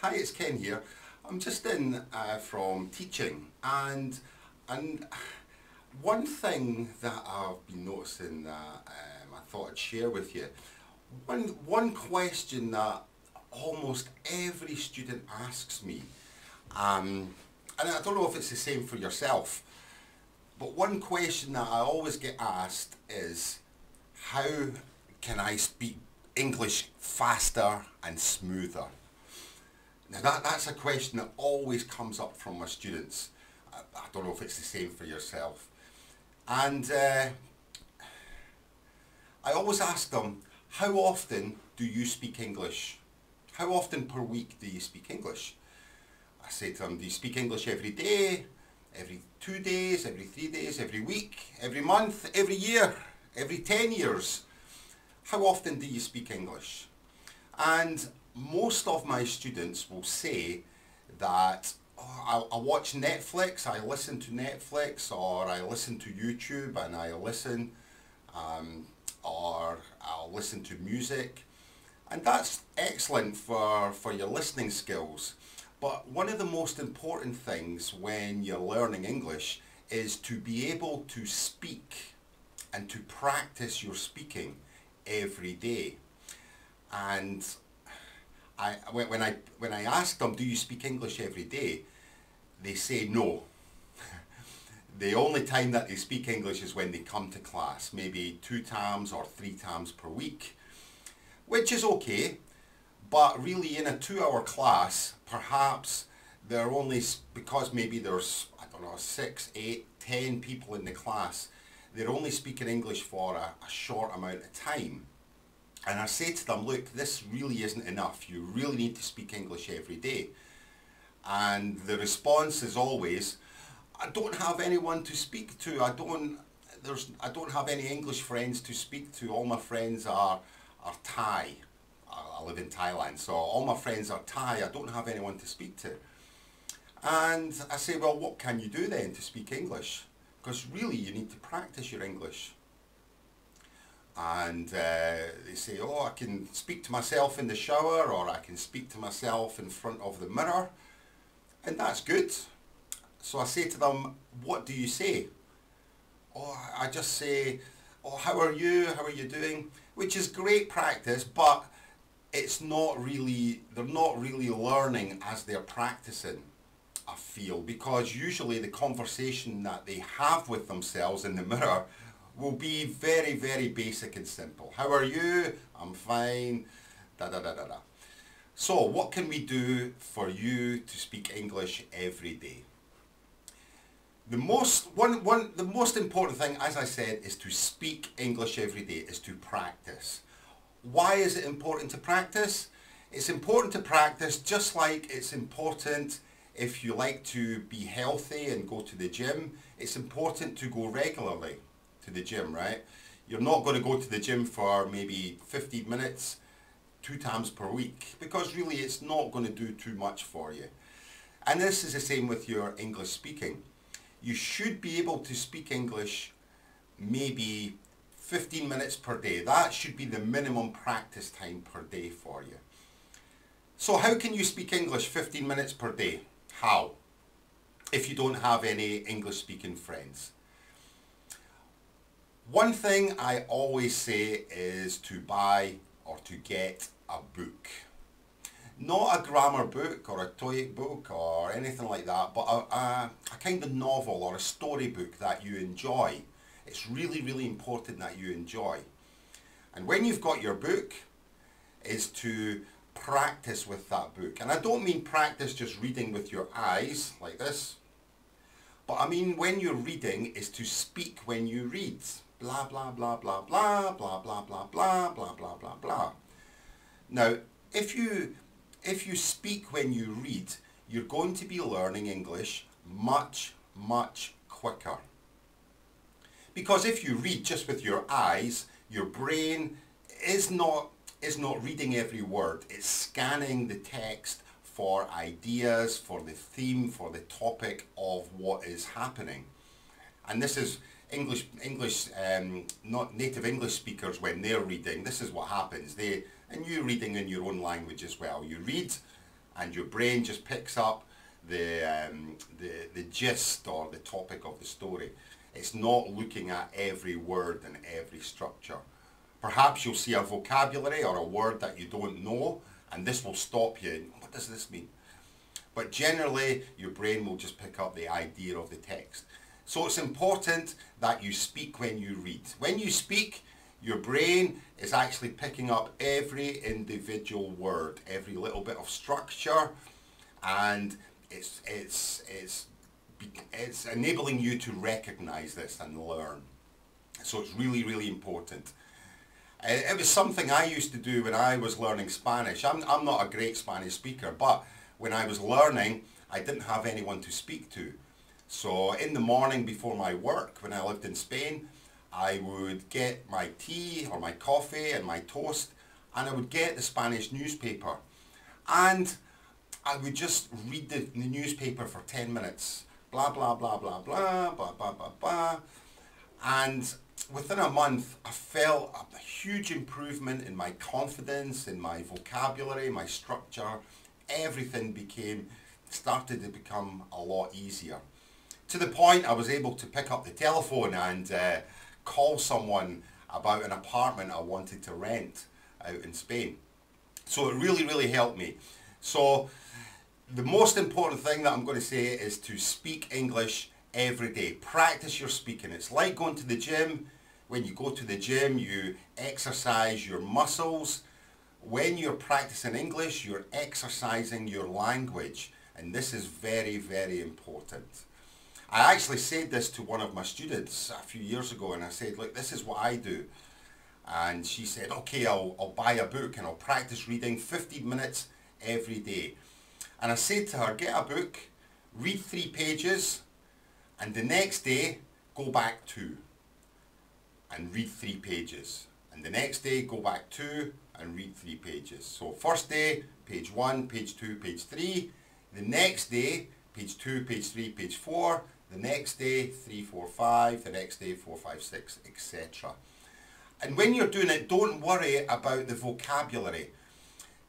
Hi, it's Ken here. I'm just in from teaching, and one thing that I've been noticing that I thought I'd share with you. One question that almost every student asks me, and I don't know if it's the same for yourself, but one question that I always get asked is, how can I speak English faster and smoother? Now that's a question that always comes up from my students. I don't know if it's the same for yourself. And I always ask them, how often do you speak English? How often per week do you speak English? I say to them, do you speak English every day, every 2 days, every 3 days, every week, every month, every year, every 10 years? How often do you speak English? And most of my students will say that, oh, I watch Netflix, I listen to Netflix, or I listen to YouTube and I listen, or I'll listen to music. And that's excellent for your listening skills. But one of the most important things when you're learning English is to be able to speak and to practice your speaking every day. And when I ask them, do you speak English every day? They say no. The only time that they speak English is when they come to class, maybe 2 times or 3 times per week, which is okay. But really in a 2-hour class, perhaps they're only, because maybe there's, I don't know, 6, 8, 10 people in the class, they're only speaking English for a short amount of time. And I say to them, look, this really isn't enough. You really need to speak English every day. And the response is always, I don't have anyone to speak to. I don't have any English friends to speak to. All my friends are Thai. I live in Thailand, so all my friends are Thai. I don't have anyone to speak to. And I say, well, what can you do then to speak English? Because really you need to practice your English. And they say, oh, I can speak to myself in the shower, or I can speak to myself in front of the mirror. And that's good. So I say to them, what do you say? Oh, I just say, oh, how are you? How are you doing? Which is great practice, but it's not really, they're not really learning as they're practicing, I feel, because usually the conversation that they have with themselves in the mirror will be very, very basic and simple. How are you? I'm fine. Da da da da da. So what can we do for you to speak English every day? The most important thing, as I said, is to speak English every day, is to practice. Why is it important to practice? It's important to practice just like it's important if you like to be healthy and go to the gym. It's important to go regularly to the gym, right? You're not going to go to the gym for maybe 15 minutes 2 times per week, because really it's not going to do too much for you. And this is the same with your English speaking. You should be able to speak English maybe 15 minutes per day. That should be the minimum practice time per day for you. So how can you speak English 15 minutes per day? How? If you don't have any English speaking friends. One thing I always say is to buy or to get a book. Not a grammar book or a TOEIC book or anything like that, but a kind of novel or a storybook that you enjoy. It's really, really important that you enjoy. And when you've got your book, is to practice with that book. And I don't mean practice just reading with your eyes like this, but I mean when you're reading is to speak when you read. Blah, blah, blah, blah, blah, blah, blah, blah, blah, blah, blah, blah, blah. Now, if you speak when you read, you're going to be learning English much, much quicker. Because if you read just with your eyes, your brain is not reading every word. It's scanning the text for ideas, for the theme, for the topic of what is happening. And this is not native English speakers when they're reading. This is what happens. And you reading in your own language as well. You read and your brain just picks up the gist or the topic of the story. It's not looking at every word and every structure. Perhaps you'll see a vocabulary or a word that you don't know, and this will stop you. What does this mean? But generally, your brain will just pick up the idea of the text. So it's important that you speak when you read. When you speak, your brain is actually picking up every individual word, every little bit of structure, and it's enabling you to recognize this and learn. So it's really, really important. It was something I used to do when I was learning Spanish. I'm not a great Spanish speaker, but when I was learning, I didn't have anyone to speak to. So in the morning before my work, when I lived in Spain, I would get my tea or my coffee and my toast, and I would get the Spanish newspaper. And I would just read the newspaper for 10 minutes. Blah, blah, blah, blah, blah, blah, blah, blah, blah. And within a month, I felt a huge improvement in my confidence, in my vocabulary, my structure. Everything started to become a lot easier. To the point I was able to pick up the telephone and call someone about an apartment I wanted to rent out in Spain. So it really, really helped me. So the most important thing that I'm going to say is to speak English every day. Practice your speaking. It's like going to the gym. When you go to the gym, you exercise your muscles. When you're practicing English, you're exercising your language. And this is very, very important. I actually said this to one of my students a few years ago, and I said, look, this is what I do. And she said, okay, I'll buy a book and I'll practice reading 15 minutes every day. And I said to her, get a book, read 3 pages, and the next day, go back 2 and read 3 pages. And the next day, go back 2 and read 3 pages. So first day, page 1, page 2, page 3. The next day, page 2, page 3, page 4. The next day, 3, 4, 5. The next day, 4, 5, 6, etc. And when you're doing it, don't worry about the vocabulary.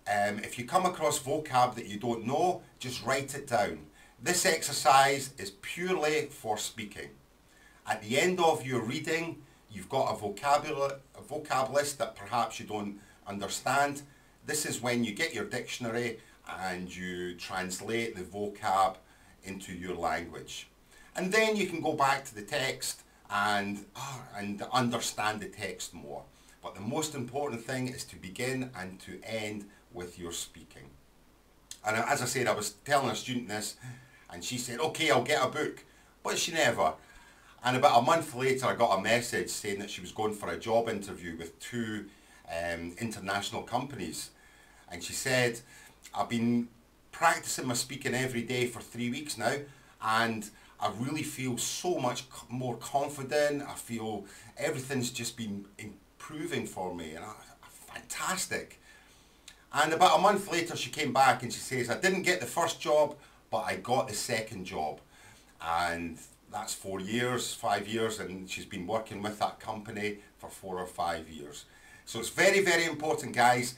If you come across vocab that you don't know, just write it down. This exercise is purely for speaking. At the end of your reading, you've got a vocab list that perhaps you don't understand. This is when you get your dictionary and you translate the vocab into your language. And then you can go back to the text and understand the text more. But the most important thing is to begin and to end with your speaking. And as I said, I was telling a student this, and she said, okay, I'll get a book. But she never. And about a month later, I got a message saying that she was going for a job interview with 2 international companies. And she said, I've been practicing my speaking every day for 3 weeks now, and I really feel so much more confident. I feel everything's just been improving for me, and fantastic. And about a month later, she came back and she says, I didn't get the first job, but I got the second job. And that's 4 years, 5 years, and she's been working with that company for 4 or 5 years. So it's very, very important, guys.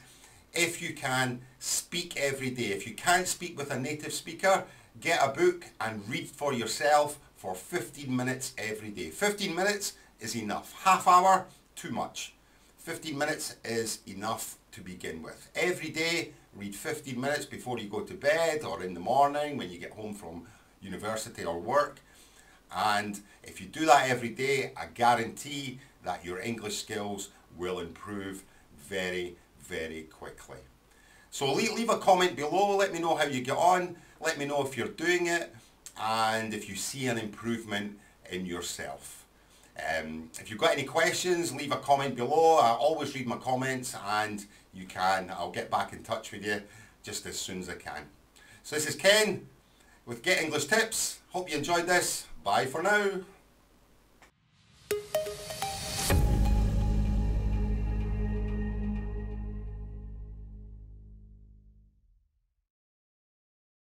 If you can, speak every day. If you can't speak with a native speaker, get a book and read for yourself for 15 minutes every day. 15 minutes is enough. Half hour, too much. 15 minutes is enough to begin with. Every day, read 15 minutes before you go to bed or in the morning when you get home from university or work. And if you do that every day, I guarantee that your English skills will improve very, very quickly. So leave a comment below, let me know how you get on, let me know if you're doing it, and if you see an improvement in yourself. If you've got any questions, leave a comment below. I always read my comments, and I'll get back in touch with you just as soon as I can. So this is Ken with Get English Tips. Hope you enjoyed this. Bye for now.